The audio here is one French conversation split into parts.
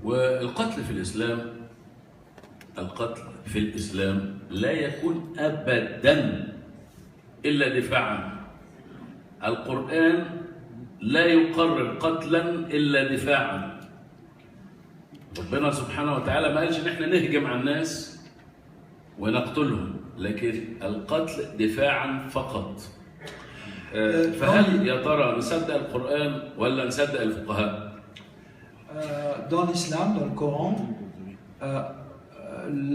والقتل في الإسلام، القتل في الإسلام لا يكون أبداً إلا دفاعاً. القرآن لا يقرر قتلاً إلا دفاعاً. ربنا سبحانه وتعالى ما قالش إن إحنا نهجم على الناس ونقتلهم، لكن القتل دفاعاً فقط. فهل يا ترى نصدق القرآن ولا نصدق الفقهاء؟ Dans l'islam, dans le Coran,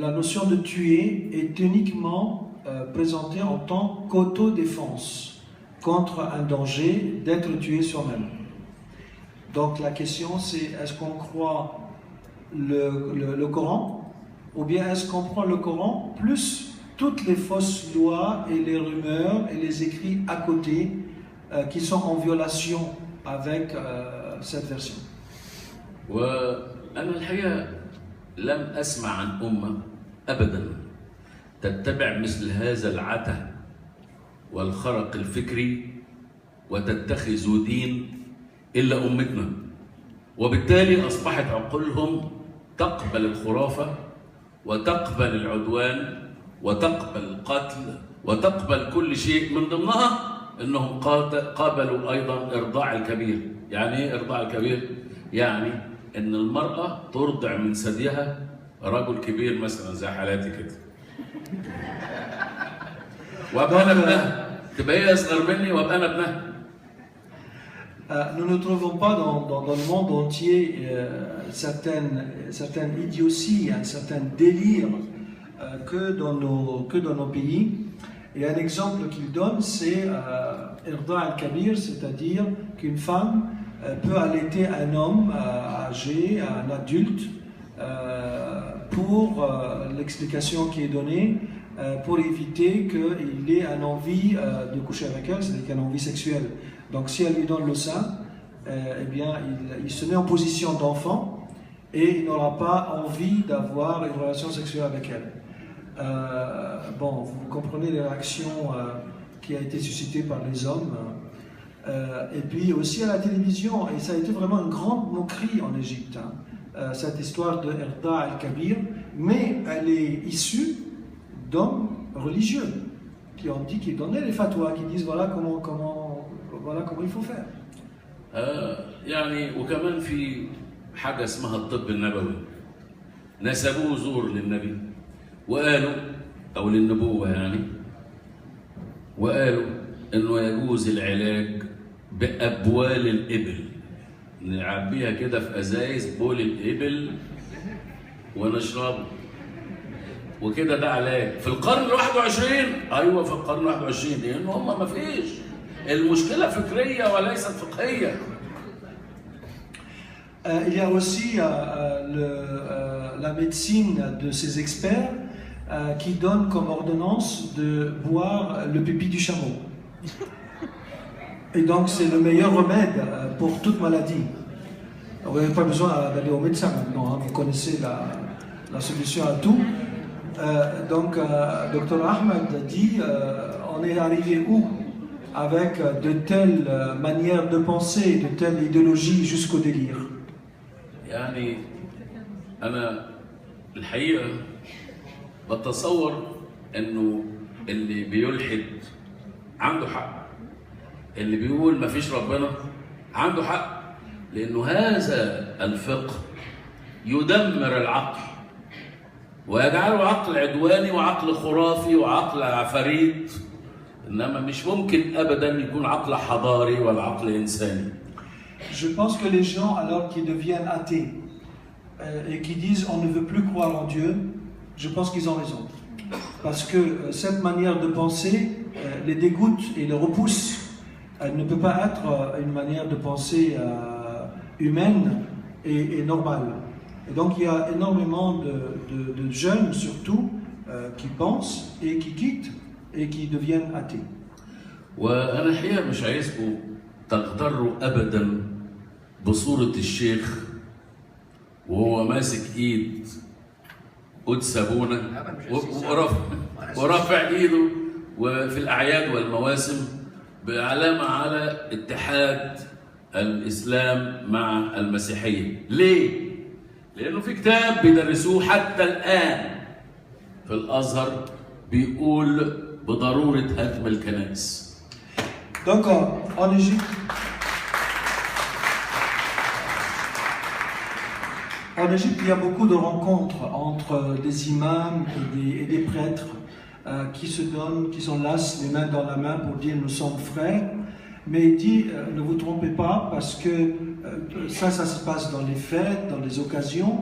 la notion de tuer est uniquement présentée en tant qu'autodéfense contre un danger d'être tué soi-même. Donc la question c'est, est-ce qu'on croit le Coran, ou bien est-ce qu'on prend le Coran plus toutes les fausses lois et les rumeurs et les écrits à côté qui sont en violation avec cette version. وأنا الحقيقة لم أسمع عن أمة أبداً تتبع مثل هذا العته والخرق الفكري وتتخذ دين إلا أمتنا، وبالتالي أصبحت عقولهم تقبل الخرافة وتقبل العدوان وتقبل القتل وتقبل كل شيء، من ضمنها أنهم قابلوا أيضاً إرضاع الكبير. يعني إيه إرضاع الكبير؟ يعني إن المرأة ترضع من ثديها رجل كبير مثلاً زي حالاتي كده، وأبقى أنا ابنها، تبقى هي أصغر مني وأبقى أنا ابنها. Nous ne trouvons pas dans le monde entier certaines idioties, un certain délire que dans nos pays. Et un exemple qu'il donne, c'est Irda al-Kabir, c'est-à-dire qu'une femme peut allaiter un homme âgé, un adulte, pour l'explication qui est donnée, pour éviter qu'il ait une envie de coucher avec elle, c'est-à-dire une envie sexuelle. Donc si elle lui donne le sein, eh bien il se met en position d'enfant et il n'aura pas envie d'avoir une relation sexuelle avec elle. Bon, vous comprenez les réactions qui a été suscitées par les hommes. Et puis aussi à la télévision, et ça a été vraiment une grande moquerie en Égypte, cette histoire de Irda al-Kabir, mais elle est issue d'hommes religieux qui ont dit, qui donnaient les fatwas, qui disent voilà comment il faut faire. يعني وكمان في حاجة اسمها الطب النبوي، نسبوه زور للنبي وقالوا أو للنبوة يعني، وقالوا إنه يجوز العلاج بأبوال الإبل، نعبيها كده في أزايز بول الإبل ونشربه وكده، ده علاج في القرن ال21. أيوة في القرن ال21، لأن هم ما فيش، المشكلة فكرية وليست فقهية. Il y a aussi la médecine de ces experts qui donne comme ordonnance de boire le pipi du chameau. Et donc c'est le meilleur remède pour toute maladie. Vous n'avez pas besoin d'aller au médecin maintenant, hein, vous connaissez la solution à tout. Donc Dr Ahmed dit on est arrivé où avec de telles manières de penser, de telles idéologies jusqu'au délire. يعني أنا الحقيقة بتصور إنه اللي بيلحد عنده حق، اللي بيقول ما فيش ربنا عنده حق، لأنه هذا الفقه يدمر العقل ويجعله عقل عدواني وعقل خرافي وعقل عفاريت، إنما مش ممكن أبداً يكون عقل حضاري ولا عقل إنساني. Je pense que les gens, alors qu'ils deviennent athées et qui disent on ne veut plus croire en Dieu, je pense qu'ils ont raison. Parce que cette manière de penser les dégoûte et les repousse. Elle ne peut pas être une manière de penser humaine et normale. Et donc il y a énormément de jeunes surtout qui pensent et qui quittent et qui deviennent athées. وأنا الحقيقة مش عايزكم تغتروا أبداً بصورة الشيخ وهو ماسك إيد قدس أبونا ورافع إيده وفي الأعياد والمواسم بعلامة على اتحاد الإسلام مع المسيحية. ليه؟ لأنه في كتاب بيدرسوه حتى الآن في الأزهر بيقول بضرورة هدم الكنائس. Donc en Égypte, il y a beaucoup de rencontres entre des imams et des prêtres qui se donnent, qui s'enlacent les mains dans la main pour dire nous sommes frères. Mais il dit ne vous trompez pas parce que ça se passe dans les fêtes, dans les occasions.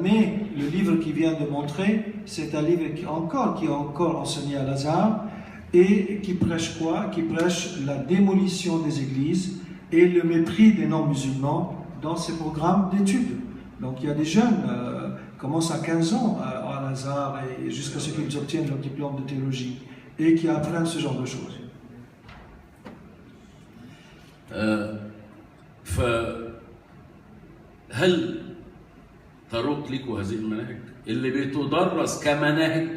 Mais le livre qu'il vient de montrer, c'est un livre qui est encore enseigné à Lazare et qui prêche quoi? Qui prêche la démolition des églises et le mépris des non-musulmans dans ses programmes d'études. Donc il y a des jeunes qui commencent à 15 ans à Lazare et jusqu'à ce qu'ils obtiennent leur diplôme de théologie et qui apprennent ce genre de choses. فهل تروق لكم هذه المناهج اللي بتدرس كمناهج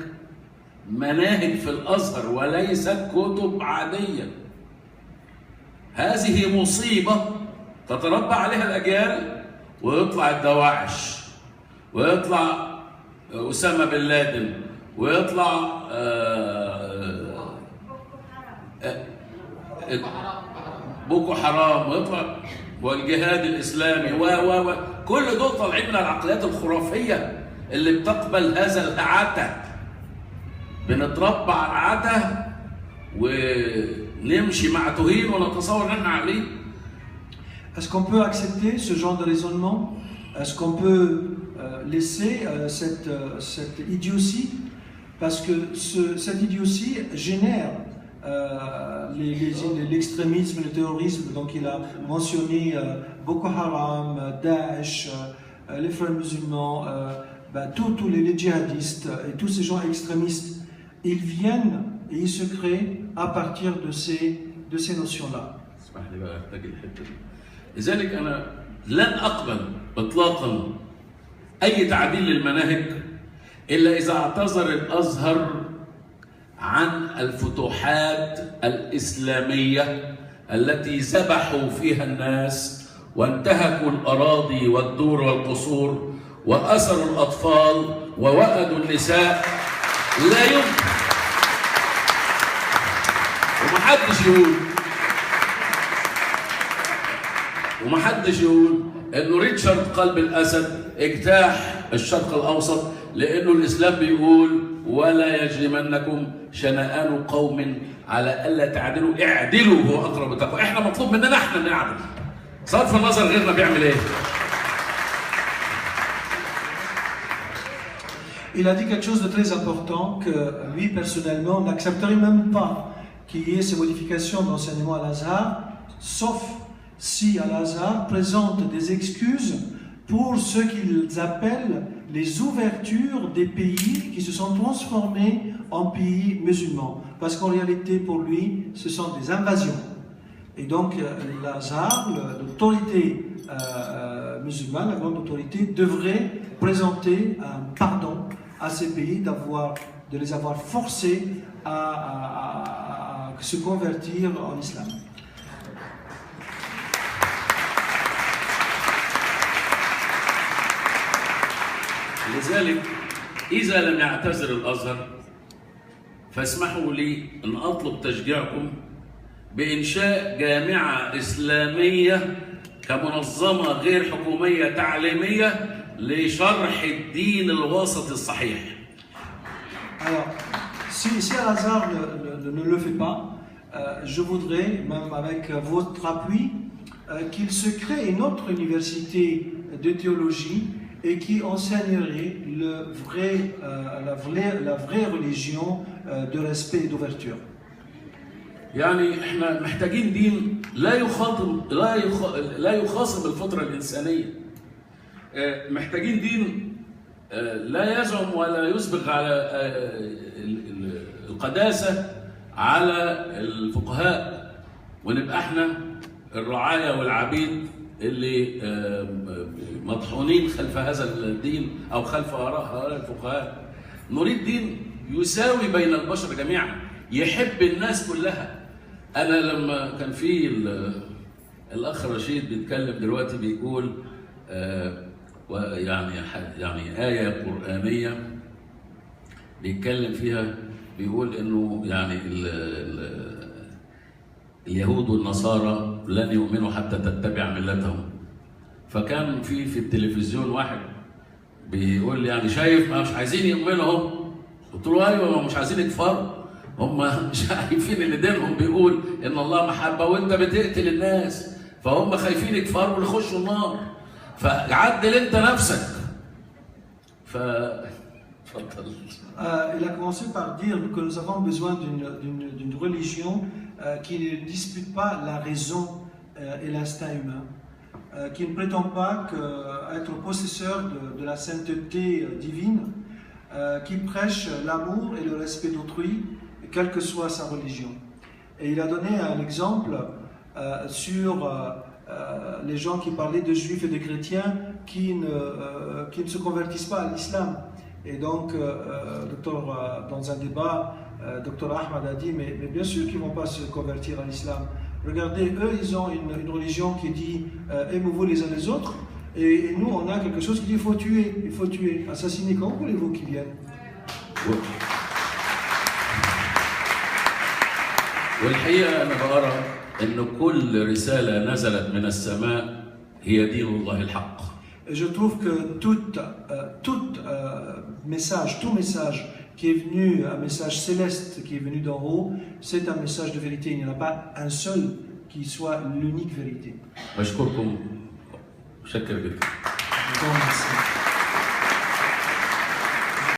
في الأزهر وليست كتب عادية؟ هذه مصيبة تتربى عليها الأجيال ويطلع الدواعش ويطلع أسامة بن لادن ويطلع بوكو حرام ويطلع والجهاد الإسلامي كل دول طالعين من العقليات الخرافية اللي بتقبل هذا العته. بنتربى على العته ونمشي مع توهين ونتصور ان احنا عاقلين. Est-ce qu'on peut accepter ce genre de raisonnement? Est-ce qu'on peut laisser cette idiotie? Parce que cette idiotie génère l'extrémisme, le terrorisme. Donc il a mentionné Boko Haram, Daesh, les frères musulmans, tous les djihadistes et tous ces gens extrémistes. Ils viennent et ils se créent à partir de ces notions-là. لذلك أنا لن أقبل إطلاقاً أي تعديل للمناهج إلا إذا اعتذر الأزهر عن الفتوحات الإسلامية التي ذبحوا فيها الناس وانتهكوا الأراضي والدور والقصور وأسروا الأطفال ووأدوا النساء. لا يمكن ومحدش يقول انه ريتشارد قلب الاسد اجتاح الشرق الاوسط لانه الاسلام بيقول ولا يجرمنكم شنآن قوم على الا تعدلوا اعدلوا هو اقرب التقوى. احنا مطلوب مننا احنا نعدل صرف النظر غيرنا بيعمل ايه. Il a dit quelque chose de très important que lui personnellement n'accepterait même pas qu'il y ait ces modifications d'enseignement à Lazare, sauf si Al-Azhar présente des excuses pour ce qu'ils appellent les ouvertures des pays qui se sont transformés en pays musulmans. Parce qu'en réalité, pour lui, ce sont des invasions. Et donc, l'Azhar, l'autorité musulmane, la grande autorité, devrait présenter un pardon à ces pays de les avoir forcés à se convertir en islam. لذلك إذا لم يعتذر الأزهر فاسمحوا لي أن أطلب تشجيعكم بإنشاء جامعة إسلامية كمنظمة غير حكومية تعليمية لشرح الدين الوسط الصحيح. Alors, si Al-Azhar ne le fait pas, je voudrais, même avec votre appui, qu'il se crée une autre université de théologie et qui enseignerait la vraie religion de respect et d'ouverture. يعني احنا محتاجين دين لا يخاصم الفطرة الإنسانية. محتاجين دين لا يزعم ولا يسبق على القداسة على الفقهاء ونبقى احنا الرعايا والعبيد اللي مطحونين خلف هذا الدين او خلف اراء هؤلاء الفقهاء. نريد دين يساوي بين البشر جميعا يحب الناس كلها. انا لما كان في الاخ رشيد بيتكلم دلوقتي بيقول ويعني يعني آية قرآنية بيتكلم فيها، بيقول إنه يعني اليهود والنصارى لن يؤمنوا حتى تتبع ملتهم. فكان في التلفزيون واحد بيقول لي يعني شايف ما مش عايزين يؤمنوا هم. قلت له ايوه مش عايزين يكفروا، هم مش عارفين ان دينهم بيقول ان الله محبه وانت بتقتل الناس، فهم خايفين يكفروا ويخشوا النار، فعدل انت نفسك. اتفضل. Il a commencé par dire que nous avons besoin d'une religion qui ne dispute pas la raison et l'instinct humain, qui ne prétend pas être possesseur de la sainteté divine, qui prêche l'amour et le respect d'autrui, quelle que soit sa religion. Et il a donné un exemple sur les gens qui parlaient de juifs et de chrétiens qui ne se convertissent pas à l'islam. Et donc, dans un débat, Dr Ahmad a dit, mais bien sûr qu'ils ne vont pas se convertir à l'islam. Regardez, eux, ils ont une religion qui dit aimez-vous les uns les autres, et nous, on a quelque chose qui dit il faut tuer, assassiner. Comment voulez-vous qu'ils viennent? والحقيقة أنا بقرأ إن كل رسالة نزلت من السماء هي دين الله الحق. Et je trouve que tout message qui est venu, un message céleste qui est venu d'en haut, c'est un message de vérité. Il n'y en a pas un seul qui soit l'unique vérité. بشكركم، شكرا جدا.